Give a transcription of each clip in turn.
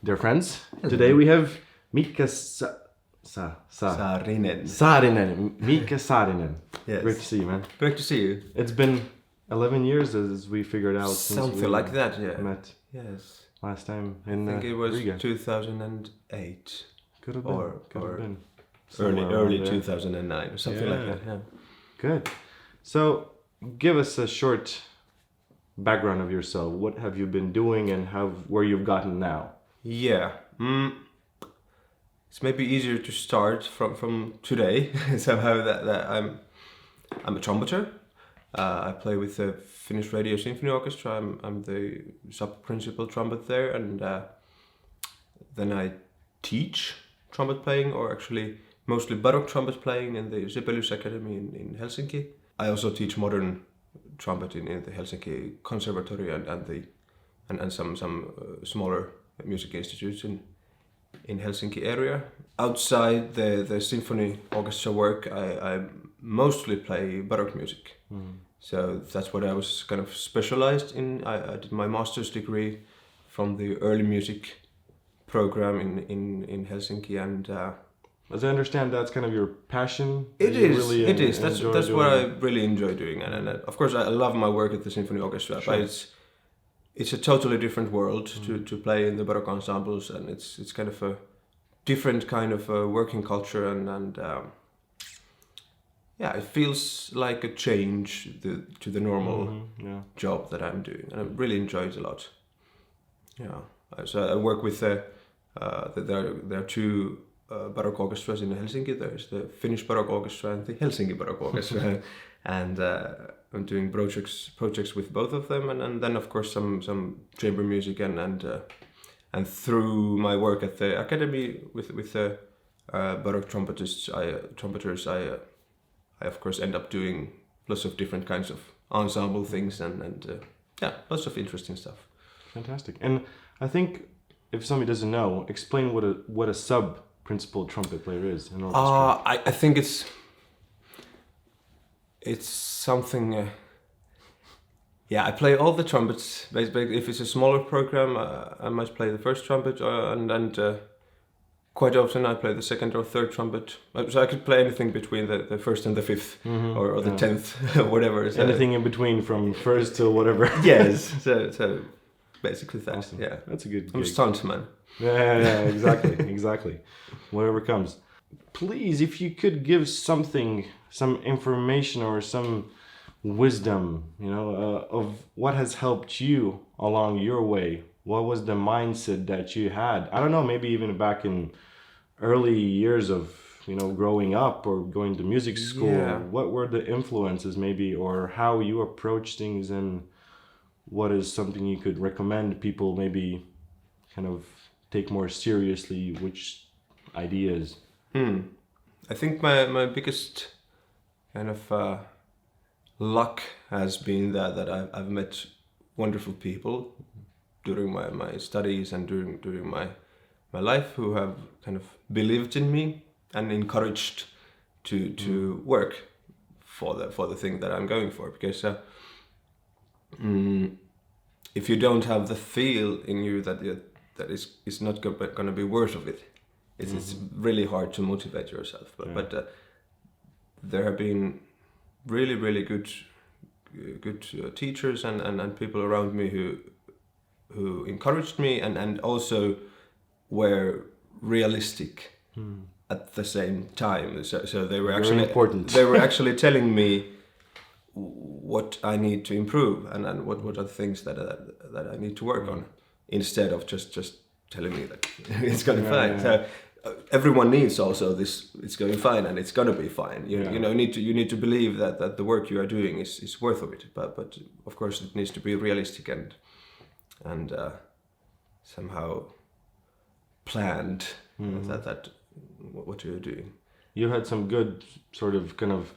dear friends. Today we have Miikka Saarinen. Miikka Saarinen. Yes. Great to see you, man. Great to see you. It's been 11 years as we figured out Something since we like that, yeah. met Yes. last time in I think it was Riga. 2008. Could have been. Or been. Early 2009 or something like that, yeah. Good. So, give us a short background of yourself. What have you been doing and where you've gotten now? Yeah. It's maybe easier to start from today. Somehow that I'm a trumpeter. I play with the Finnish Radio Symphony Orchestra. I'm the sub-principal trumpet there, and then I teach trumpet playing, or actually mostly baroque trumpet playing in the Sibelius Academy in Helsinki. I also teach modern trumpet in the Helsinki Conservatory and some smaller music institutes in Helsinki area. Outside the symphony orchestra work, I mostly play baroque music. So that's what I was kind of specialized in. I did my master's degree from the early music program in Helsinki, and as I understand, that's kind of your passion. It is. Really it is. That's what I really enjoy doing, Mm. and of course I love my work at the symphony orchestra. Sure. But it's a totally different world to play in the baroque ensembles, and it's kind of a different kind of working culture, and yeah, it feels like a change to the normal job that I'm doing, and I really enjoy it a lot. Yeah, so I work with there are two baroque orchestras in Helsinki. There's the Finnish Baroque Orchestra and the Helsinki Baroque Orchestra, and I'm doing projects with both of them, and then of course some chamber music and through my work at the academy with the baroque trumpeters, I of course end up doing lots of different kinds of ensemble things and lots of interesting stuff. Fantastic. And I think if somebody doesn't know, explain what a sub-principal trumpet player is in orchestra. I think it's something. I play all the trumpets. Basically, if it's a smaller program, I might play the first trumpet, and quite often I play the second or third trumpet. So I could play anything between the first and the fifth, or the 10th, whatever. So anything in between from first to whatever. Yes. So basically that. Awesome. Yeah. That's a good gig. I'm a stuntman. Yeah, exactly. Whatever comes. Please, if you could give some information or some wisdom, of what has helped you along your way. What was the mindset that you had? I don't know, maybe even back in early years of, growing up or going to music school. Yeah. What were the influences maybe, or how you approach things, and what is something you could recommend people maybe kind of take more seriously, which ideas? I think my biggest kind of luck has been that I've met wonderful people during my studies and during my life who have kind of believed in me and encouraged to work for the thing that I'm going for, because if you don't have the feel in you that is not going to be worth of it, it's really hard to motivate yourself. But there have been really, really good teachers and people around me who encouraged me and also were realistic at the same time. So they were actually important. They were actually telling me what I need to improve and what are the things that I need to work on, instead of just telling me that it's going to be fine. Yeah. So everyone needs also this. It's going fine and it's going to be fine. You need to believe that the work you are doing is worth of it. But of course it needs to be realistic and somehow planned. That what you're doing. You had some good sort of kind of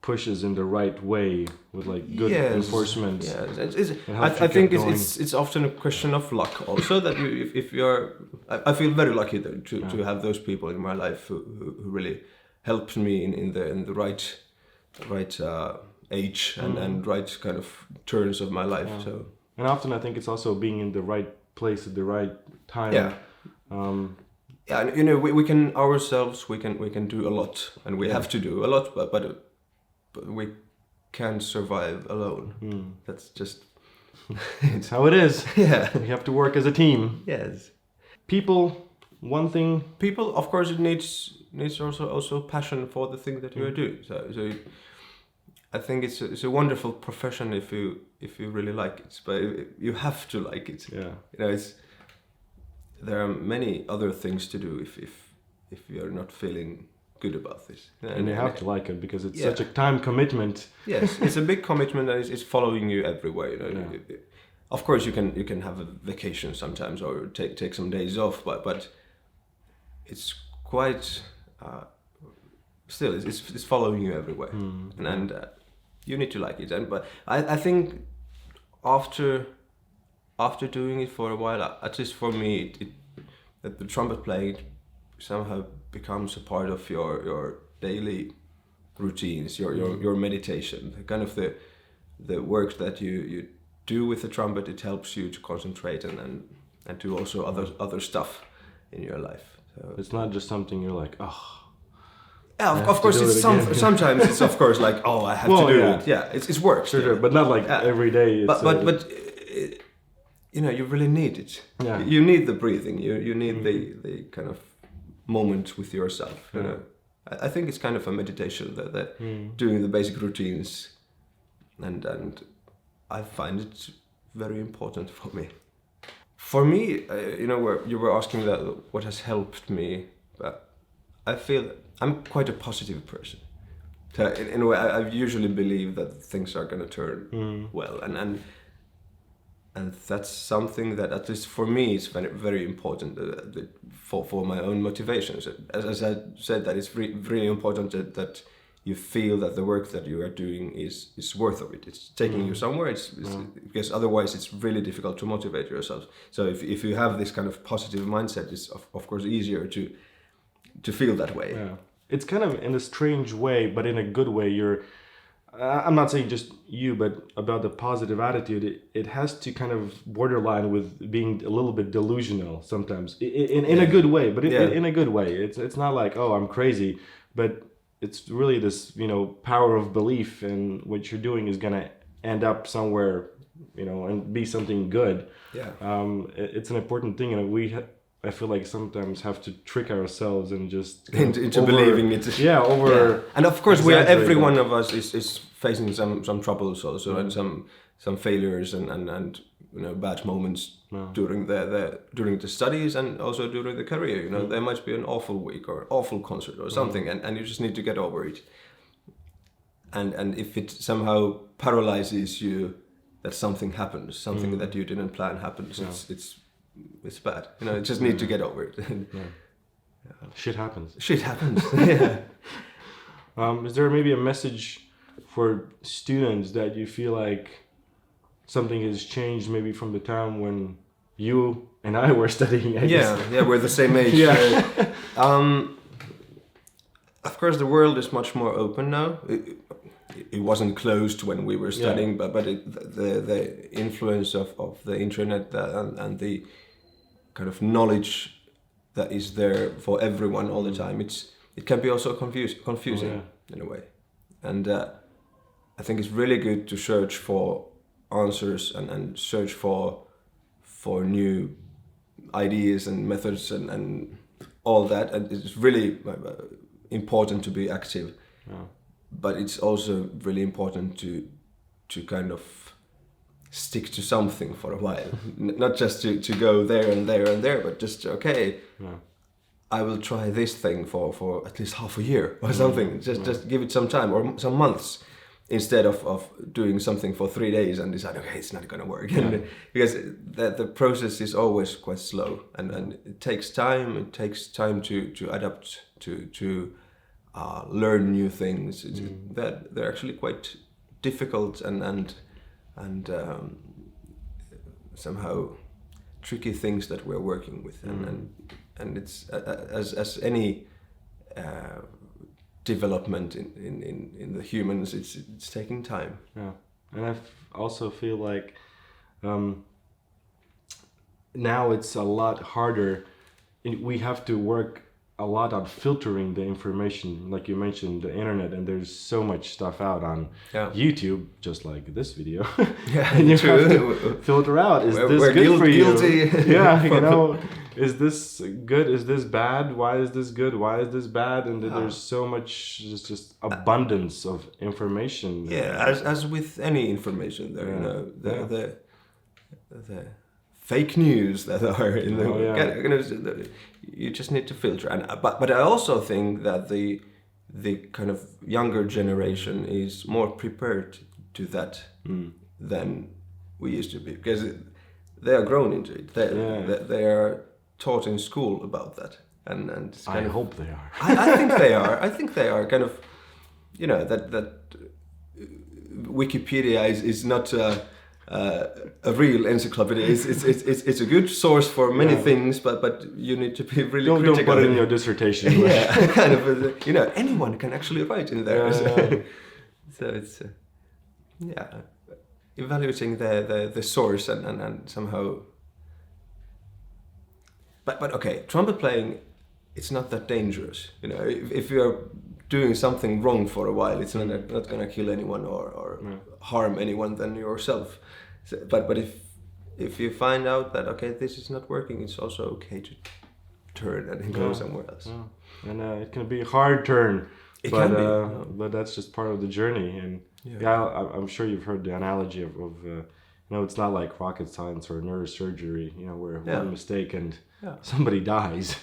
pushes in the right way with like good enforcement. Yeah, I think it's often a question of luck also, that if you're. I feel very lucky to have those people in my life who really helped me in the right age and right kind of turns of my life. So and often I think it's also being in the right place at the right time. Yeah. Yeah, and, we can ourselves. We can do a lot, and we have to do a lot. But we can't survive alone. That's just it's how it is. Yeah, you have to work as a team. Yes. People, one thing. People, of course, it needs also passion for the thing that you are doing. So I think it's a wonderful profession if you really like it, but you have to like it. Yeah. There are many other things to do if you're not feeling good about this. And you have to like it because it's such a time commitment. Yes, it's a big commitment and it's following you everywhere. Of course, you can have a vacation sometimes or take some days off, but it's quite still it's following you everywhere, and you need to like it. But I think after doing it for a while, at least for me, that the trumpet playing somehow becomes a part of your daily routines, your meditation, kind of the work that you do with the trumpet. It helps you to concentrate and do also other stuff in your life. So it's not just something you're like, oh. Yeah, of course. It's sometimes it's of course like, oh, I have to do it. Yeah, it's work. Sure, but not like every day. But you really need it. Yeah. You need the breathing. You need the kind of moment with yourself. You know, I think it's kind of a meditation that doing the basic routines, and I find it very important for me. For me, where you were asking that what has helped me, but I feel I'm quite a positive person. So in a way, I usually believe that things are going to turn well, and that's something that, at least for me, is very, very important for my own motivations. As I said, that it's really important that you feel that the work that you are doing is worth of it. It's taking you somewhere. Because otherwise it's really difficult to motivate yourself. So if you have this kind of positive mindset, it's of course easier to feel that way. Yeah. It's kind of in a strange way, but in a good way. I'm not saying just you, but about the positive attitude, it has to kind of borderline with being a little bit delusional sometimes, in a good way, but in a good way. It's not like, oh, I'm crazy, but it's really this, power of belief in what you're doing is gonna end up somewhere, and be something good. Yeah. It's an important thing, and I feel like sometimes have to trick ourselves and just into believing it. Yeah, over. Yeah. And of course, every one of us is facing some troubles also, and some failures and bad moments during the studies and also during the career. There might be an awful week or awful concert or something, and you just need to get over it. And if it somehow paralyzes you, that something happens, something that you didn't plan happens. Yeah. It's bad. You just need to get over it. Shit happens. Yeah. Is there maybe a message for students that you feel like something has changed maybe from the time when you and I were studying? I guess. Yeah, we're the same age. Yeah. Of course, the world is much more open now. It wasn't closed when we were studying, but the influence of the internet and the kind of knowledge that is there for everyone all the time, it can be also confusing in a way. And I think it's really good to search for answers and search for new ideas and methods and all that. And it's really important to be active. Yeah. But it's also really important to kind of stick to something for a while. Not just to go there and there and there, but just, I will try this thing for at least half a year or something. Just give it some time or some months instead of doing something for 3 days and decide, okay, it's not going to work. Yeah. Because the process is always quite slow and it takes time. It takes time to adapt to learn new things. That they're actually quite difficult and somehow tricky things that we're working with, and it's as any development in the humans, it's taking time. Yeah, and I also feel like now it's a lot harder we have to work a lot on filtering the information, like you mentioned, the internet, and there's so much stuff out on YouTube, just like this video. And you have to filter out, is this good for you? Yeah, you know, is this good? Is this bad? Why is this good? Why is this bad? And there's so much, just abundance of information. Yeah, as with any information, there, you know, the fake news that are in the you just need to filter. And but I also think that the kind of younger generation is more prepared to that than we used to be, because they are grown into it. They are taught in school about that, and it's kind I hope they are. I think they are. I think they are kind of, you know, that Wikipedia is not a real encyclopedia. It's a good source for many things, but you need to be really critical. Don't put it in your dissertation. Yeah, kind of. You know, anyone can actually write in there. So it's evaluating the source and somehow. But okay, trumpet playing, it's not that dangerous. You know, if you're doing something wrong for a while, it's not gonna kill anyone or harm anyone than yourself. So, but if you find out that okay, this is not working, it's also okay to turn and go somewhere else. Yeah. And it can be a hard turn, but that's just part of the journey. And I'm sure you've heard the analogy of you know, it's not like rocket science or neurosurgery, you know, where one mistake and somebody dies.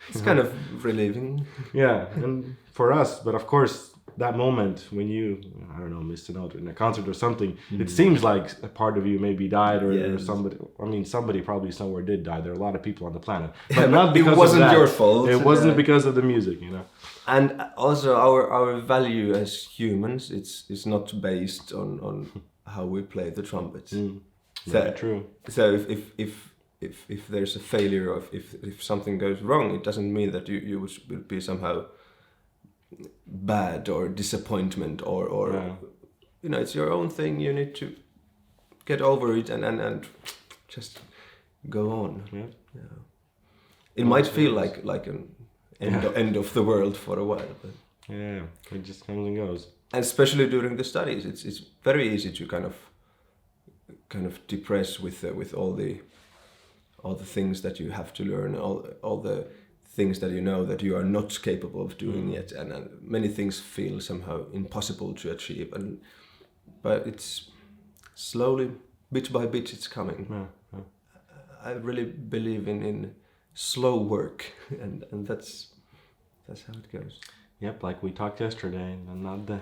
It's kind of relieving. Yeah, and for us, but of course, that moment when you, I don't know, missed a note in a concert or something, it seems like a part of you maybe died, or somebody, I mean, somebody probably somewhere did die. There are a lot of people on the planet. But not because it wasn't of that. Your fault. It wasn't because of the music, you know. And also our value as humans, it's not based on how we play the trumpet. Very true. So if there's a failure, or if something goes wrong, it doesn't mean that you would be somehow bad or disappointment or you know, it's your own thing. You need to get over it and just go on. It might feel like an end of the world for a while, but it just comes and goes. And especially during the studies, it's very easy to kind of depress with all the things that you have to learn, all the things that you know that you are not capable of doing yet, and many things feel somehow impossible to achieve. But it's slowly, bit by bit, it's coming. I really believe in slow work, and that's how it goes. Yep, like we talked yesterday, and not the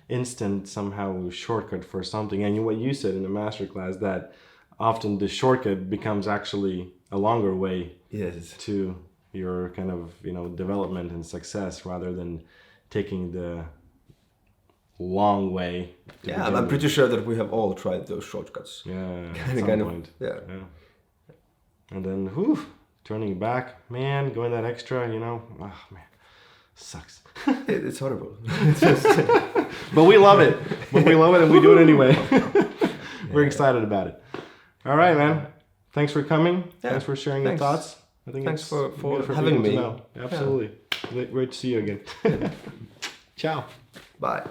instant somehow shortcut for something. And what you said in the masterclass, that often the shortcut becomes actually a longer way to your kind of, you know, development and success, rather than taking the long way. I'm pretty sure that we have all tried those shortcuts. At some point. And then, turning back, man, going that extra, you know, sucks. It's horrible. But we love it. And we do it anyway. We're excited about it. All right, man. Thanks for coming. Thanks for sharing your thoughts. I think thanks for having me. Absolutely. Great to see you again. Ciao. Bye.